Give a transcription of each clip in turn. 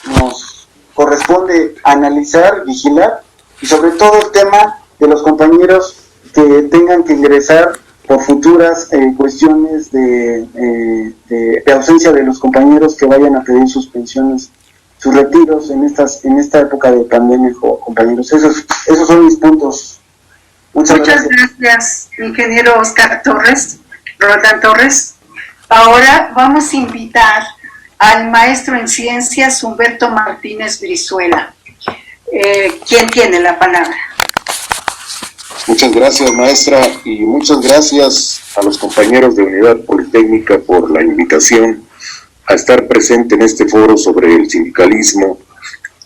nos corresponde analizar, vigilar, y sobre todo el tema de los compañeros que tengan que ingresar por futuras cuestiones de ausencia de los compañeros que vayan a pedir sus pensiones, sus retiros en esta época de pandemia, compañeros. Esos son mis puntos. Muchas gracias, ingeniero Oscar Torres, Roldán Torres. Ahora vamos a invitar al maestro en ciencias Humberto Martínez Brizuela. ¿Quién tiene la palabra? Muchas gracias, maestra, y muchas gracias a los compañeros de Unidad Politécnica por la invitación a estar presente en este foro sobre el sindicalismo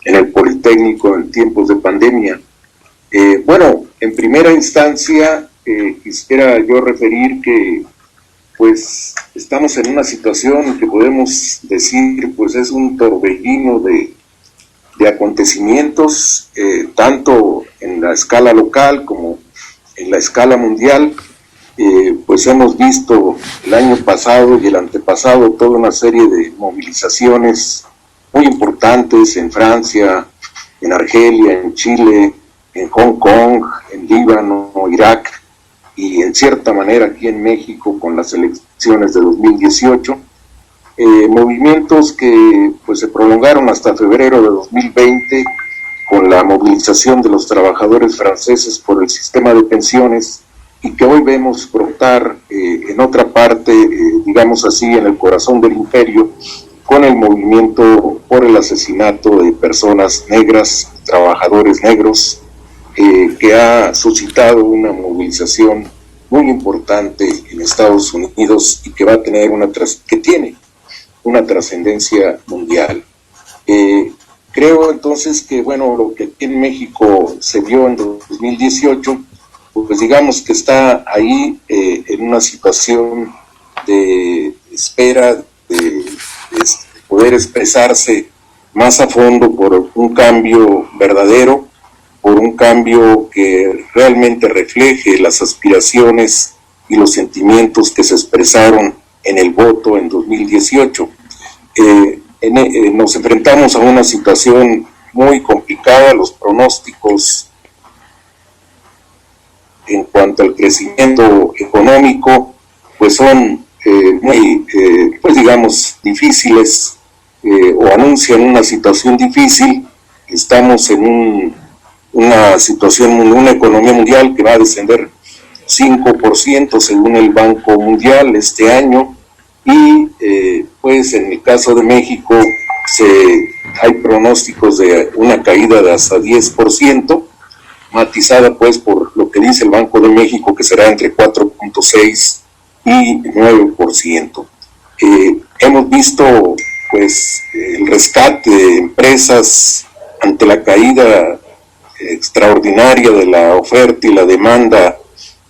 en el Politécnico en tiempos de pandemia. Bueno, en primera instancia quisiera yo referir que pues estamos en una situación que podemos decir pues es un torbellino de acontecimientos, tanto en la escala local como en la escala mundial. Pues hemos visto el año pasado y el antepasado toda una serie de movilizaciones muy importantes en Francia, en Argelia, en Chile, en Hong Kong, en Líbano, Irak y en cierta manera aquí en México con las elecciones de 2018. Movimientos que pues se prolongaron hasta febrero de 2020 con la movilización de los trabajadores franceses por el sistema de pensiones y que hoy vemos brotar en otra parte, digamos así, en el corazón del imperio, con el movimiento por el asesinato de personas negras, trabajadores negros, que ha suscitado una movilización muy importante en Estados Unidos y que va a tener que tiene una trascendencia mundial. Creo entonces que, bueno, lo que aquí en México se vio en 2018, pues digamos que está ahí en una situación de espera de poder expresarse más a fondo por un cambio verdadero, por un cambio que realmente refleje las aspiraciones y los sentimientos que se expresaron en el voto en 2018. Nos enfrentamos a una situación muy complicada, los pronósticos en cuanto al crecimiento económico pues son muy, pues digamos, difíciles o anuncian una situación difícil. Estamos en una situación, una economía mundial que va a descender 5% según el Banco Mundial este año y pues en el caso de México hay pronósticos de una caída de hasta 10%, matizada pues por lo que dice el Banco de México que será entre 4.6 y 9%. Hemos visto pues el rescate de empresas ante la caída extraordinaria de la oferta y la demanda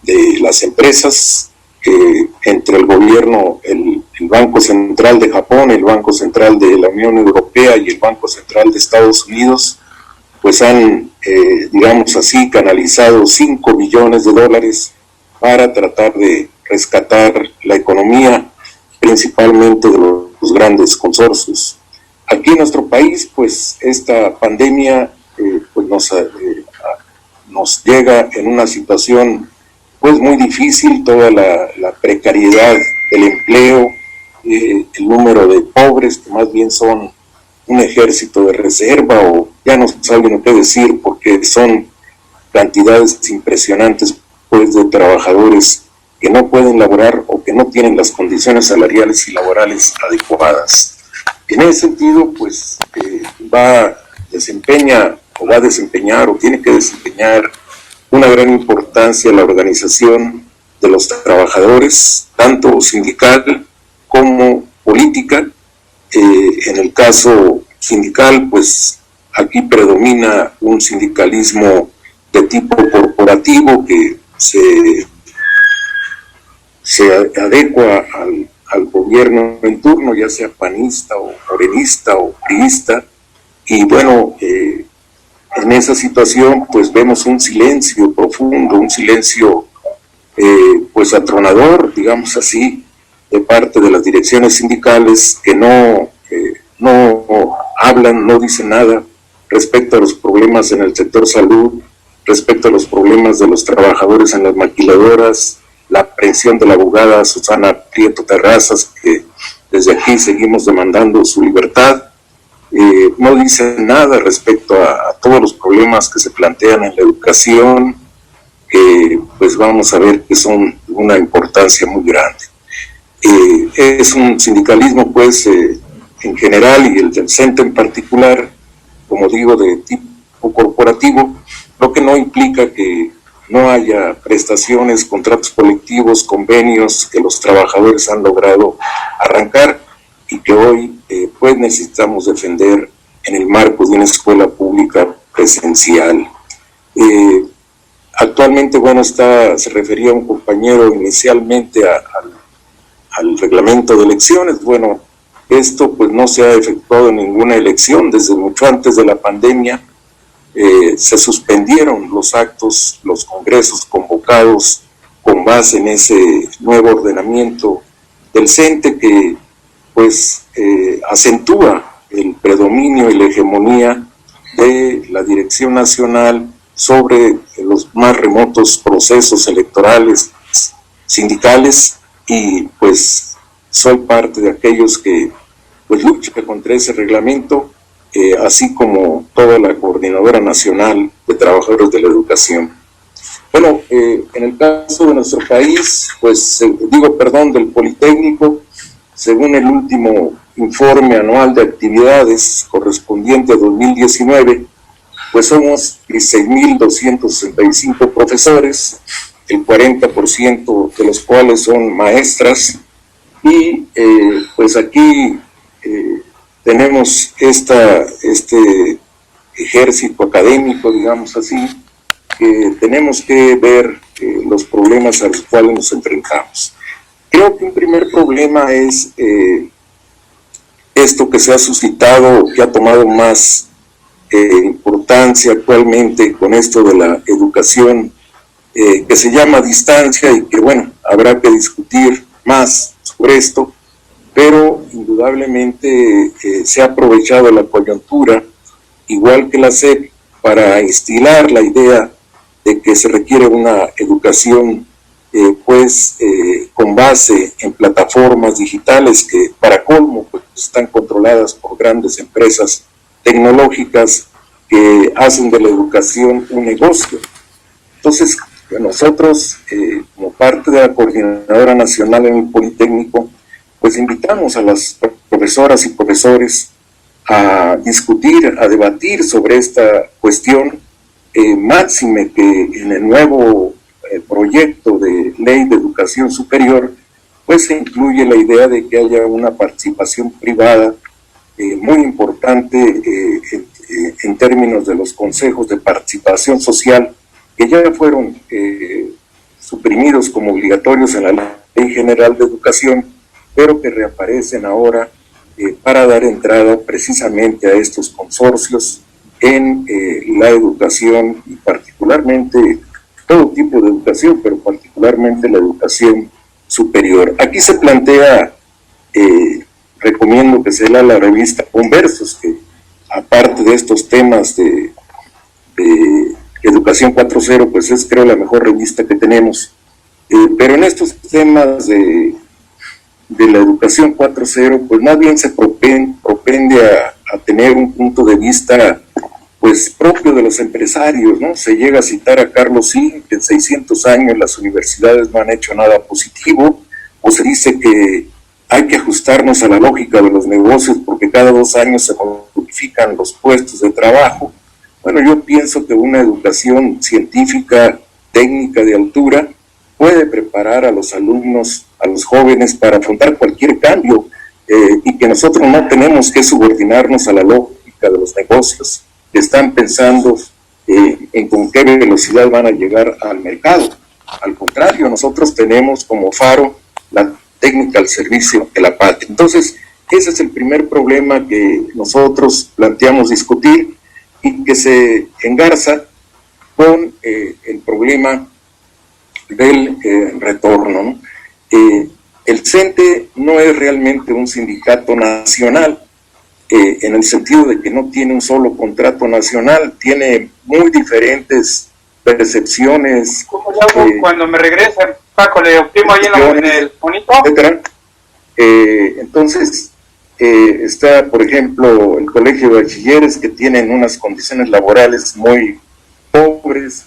de las empresas, entre el gobierno, el Banco Central de Japón, el Banco Central de la Unión Europea y el Banco Central de Estados Unidos, pues han, digamos así, canalizado $5 billones para tratar de rescatar la economía, principalmente de los grandes consorcios. Aquí en nuestro país, pues esta pandemia pues nos llega en una situación pues muy difícil, toda la precariedad del empleo, el número de pobres que más bien son un ejército de reserva o ya no saben qué decir porque son cantidades impresionantes pues de trabajadores que no pueden laborar o que no tienen las condiciones salariales y laborales adecuadas. En ese sentido pues va a desempeñar o tiene que desempeñar una gran importancia la organización de los trabajadores, tanto sindical como política. En el caso sindical, pues aquí predomina un sindicalismo de tipo corporativo que se adecua al gobierno en turno, ya sea panista o morenista o priista, y bueno, en esa situación pues vemos un silencio profundo, un silencio pues atronador, digamos así, de parte de las direcciones sindicales que no hablan, no dicen nada respecto a los problemas en el sector salud, respecto a los problemas de los trabajadores en las maquiladoras, la aprehensión de la abogada Susana Prieto Terrazas, que desde aquí seguimos demandando su libertad. No dicen nada respecto a todos los problemas que se plantean en la educación, que pues vamos a ver que son de una importancia muy grande. Es un sindicalismo pues en general, y el del CENTE en particular, como digo, de tipo corporativo, lo que no implica que no haya prestaciones, contratos colectivos, convenios que los trabajadores han logrado arrancar y que hoy pues necesitamos defender en el marco de una escuela pública presencial. Actualmente, bueno, se refería un compañero inicialmente al reglamento de elecciones. Bueno, esto pues no se ha efectuado en ninguna elección desde mucho antes de la pandemia. Se suspendieron los actos, los congresos convocados con base en ese nuevo ordenamiento del CENTE que pues acentúa el predominio y la hegemonía de la dirección nacional sobre los más remotos procesos electorales sindicales, y pues soy parte de aquellos que pues luchan contra ese reglamento, así como toda la Coordinadora Nacional de Trabajadores de la Educación. Bueno, en el caso de nuestro país, pues del Politécnico, según el último informe anual de actividades correspondiente a 2019, pues somos 16.265 profesores, el 40% de los cuales son maestras, y pues aquí tenemos este ejército académico, digamos así, que tenemos que ver los problemas a los cuales nos enfrentamos. Creo que un primer problema es esto que se ha suscitado, que ha tomado más importancia actualmente con esto de la educación que se llama distancia, y que bueno, habrá que discutir más sobre esto, pero indudablemente se ha aprovechado la coyuntura, igual que la SEP, para instilar la idea de que se requiere una educación con base en plataformas digitales que para colmo pues, están controladas por grandes empresas tecnológicas que hacen de la educación un negocio. Entonces, nosotros, como parte de la Coordinadora Nacional en el Politécnico, pues invitamos a las profesoras y profesores a discutir, a debatir sobre esta cuestión, máxime que en el nuevo proyecto de ley de educación superior, pues se incluye la idea de que haya una participación privada muy importante en términos de los consejos de participación social, que ya fueron suprimidos como obligatorios en la Ley General de Educación, pero que reaparecen ahora para dar entrada precisamente a estos consorcios en la educación, y particularmente todo tipo de educación, pero particularmente la educación superior. Aquí se plantea, recomiendo que se lea la revista Conversos, que aparte de estos temas de Educación 4.0, pues es creo la mejor revista que tenemos, pero en estos temas de la Educación 4.0, pues más bien se propende a tener un punto de vista pues propio de los empresarios, ¿no? Se llega a citar a Carlos Slim, que en 600 años las universidades no han hecho nada positivo, o se dice que hay que ajustarnos a la lógica de los negocios porque cada 2 años se modifican los puestos de trabajo. Bueno, yo pienso que una educación científica, técnica de altura, puede preparar a los alumnos, a los jóvenes, para afrontar cualquier cambio, y que nosotros no tenemos que subordinarnos a la lógica de los negocios que están pensando en con qué velocidad van a llegar al mercado. Al contrario, nosotros tenemos como faro la técnica al servicio de la patria. Entonces, ese es el primer problema que nosotros planteamos discutir y que se engarza con el problema del retorno, ¿no? El CENTE no es realmente un sindicato nacional, en el sentido de que no tiene un solo contrato nacional, tiene muy diferentes percepciones. ¿Cómo le hago cuando me regresan? Paco, le oprimo ahí en el monito. Entonces, está, por ejemplo, el Colegio de Bachilleres, que tienen unas condiciones laborales muy pobres.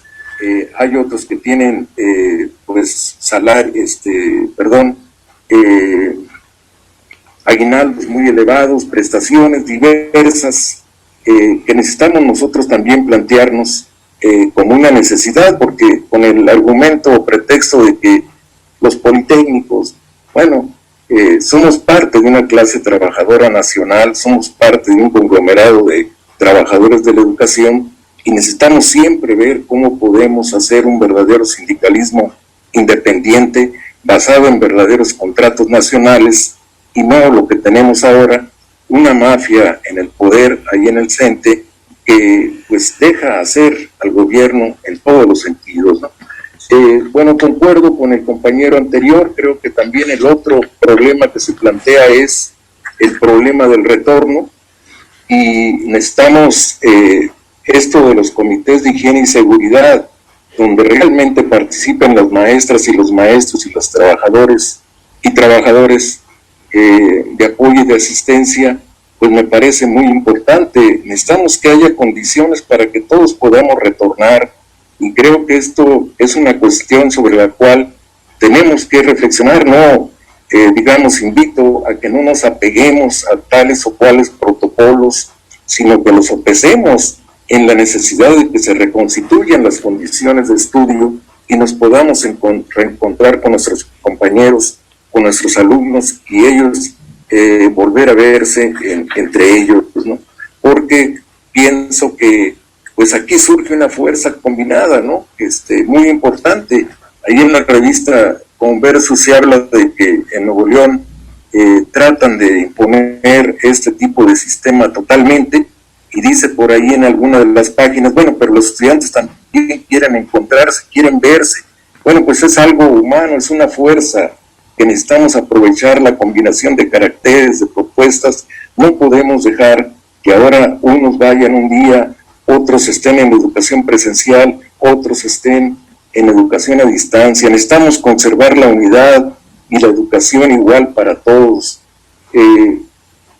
Hay otros que tienen, pues, aguinaldos muy elevados, prestaciones diversas, que necesitamos nosotros también plantearnos como una necesidad, porque con el argumento o pretexto de que los politécnicos, bueno, somos parte de una clase trabajadora nacional, somos parte de un conglomerado de trabajadores de la educación, y necesitamos siempre ver cómo podemos hacer un verdadero sindicalismo independiente, basado en verdaderos contratos nacionales, y no lo que tenemos ahora, una mafia en el poder, ahí en el CENTE, que pues deja hacer al gobierno en todos los sentidos, ¿no? Bueno, concuerdo con el compañero anterior, creo que también el otro problema que se plantea es el problema del retorno, y necesitamos esto de los comités de higiene y seguridad, donde realmente participen las maestras y los maestros y los trabajadores y trabajadoras de apoyo y de asistencia, pues me parece muy importante. Necesitamos que haya condiciones para que todos podamos retornar, y creo que esto es una cuestión sobre la cual tenemos que reflexionar. No, digamos, invito a que no nos apeguemos a tales o cuales protocolos, sino que los sopesemos en la necesidad de que se reconstituyan las condiciones de estudio y nos podamos reencontrar con nuestros compañeros, con nuestros alumnos, y ellos volver a verse entre ellos, ¿no? Porque pienso que pues aquí surge una fuerza combinada, ¿no? Muy importante. Ahí en la revista Converso se habla de que en Nuevo León tratan de imponer este tipo de sistema totalmente, y dice por ahí en alguna de las páginas, bueno, pero los estudiantes también quieren encontrarse, quieren verse. Bueno, pues es algo humano, es una fuerza que necesitamos aprovechar, la combinación de caracteres, de propuestas. No podemos dejar que ahora unos vayan un día, otros estén en educación presencial, otros estén en educación a distancia. Necesitamos conservar la unidad y la educación igual para todos.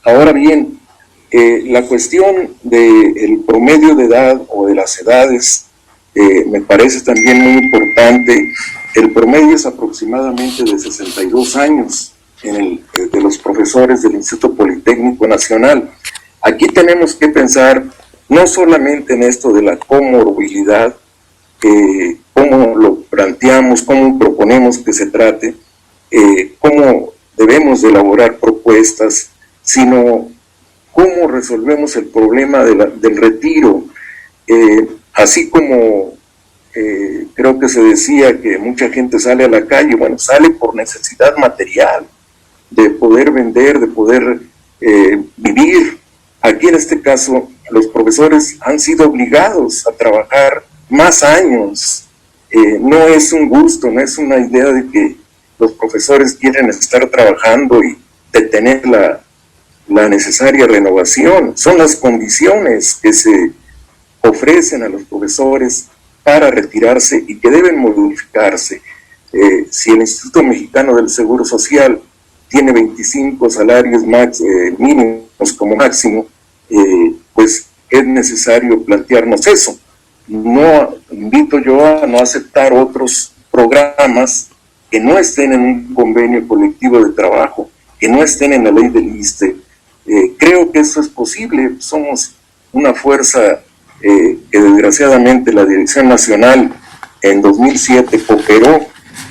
Ahora bien, la cuestión del promedio de edad o de las edades me parece también muy importante. El promedio es aproximadamente de 62 años de los profesores del Instituto Politécnico Nacional. Aquí tenemos que pensar no solamente en esto de la comorbilidad, cómo lo planteamos, cómo proponemos que se trate, cómo debemos de elaborar propuestas, sino cómo resolvemos el problema del retiro. Así como creo que se decía que mucha gente sale a la calle, bueno, sale por necesidad material, de poder vender, de poder vivir. Aquí en este caso, los profesores han sido obligados a trabajar más años. No es un gusto, no es una idea de que los profesores quieren estar trabajando y de tener la necesaria renovación. Son las condiciones que se ofrecen a los profesores para retirarse y que deben modificarse. Si el Instituto Mexicano del Seguro Social tiene 25 salarios mínimos como máximo, pues es necesario plantearnos eso. No invito yo a no aceptar otros programas que no estén en un convenio colectivo de trabajo, que no estén en la ley del ISSSTE. Creo que eso es posible. Somos una fuerza que desgraciadamente la Dirección Nacional en 2007 cooperó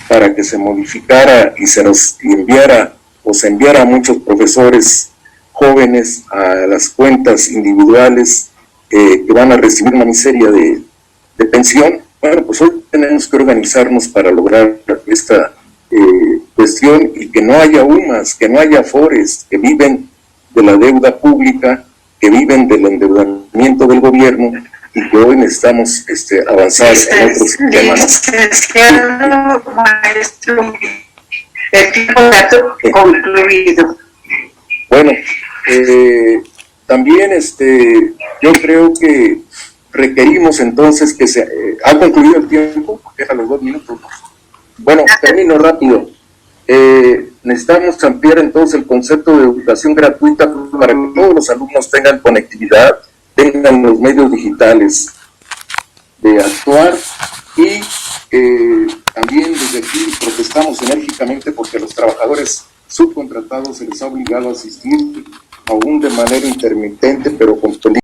para que se modificara y se nos enviara o se enviara a muchos profesores jóvenes a las cuentas individuales que van a recibir una miseria de pensión. Bueno, pues hoy tenemos que organizarnos para lograr esta cuestión, y que no haya UMAS, que no haya AFORES, que viven de la deuda pública, que viven del endeudamiento del gobierno, y que hoy necesitamos avanzar en otros temas. Licenciado maestro, el tiempo concluido. Bueno, también yo creo que requerimos entonces que se... ¿Ha concluido el tiempo? Deja los 2 minutos. Bueno, termino rápido. Necesitamos ampliar entonces el concepto de educación gratuita para que todos los alumnos tengan conectividad, tengan los medios digitales de actuar y también desde aquí protestamos enérgicamente porque a los trabajadores subcontratados se les ha obligado a asistir aún de manera intermitente pero con